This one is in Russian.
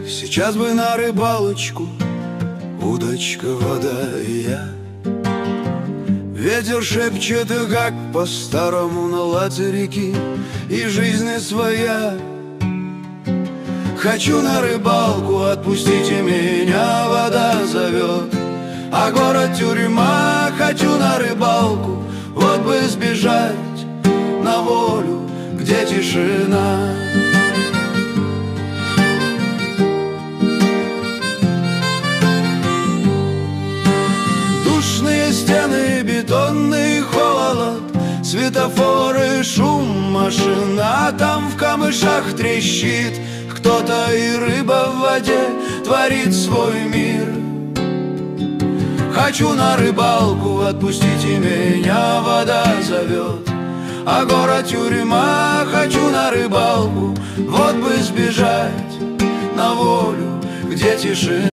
Сейчас бы на рыбалочку, удочка, вода и я. Ветер шепчет, как по-старому на ладе реки, и жизнь своя. Хочу на рыбалку, отпустите меня, вода зовет. А город тюрьма, хочу на рыбалку, вот бы сбежать на волю, где тишина. Душные стены, бетонный холод, светофоры, шум машин, а там в камышах трещит кто-то, и рыба в воде творит свой мир. Хочу на рыбалку, отпустите меня, вода зовет. А город тюрьма, хочу на рыбалку, вот бы сбежать на волю, где тишина.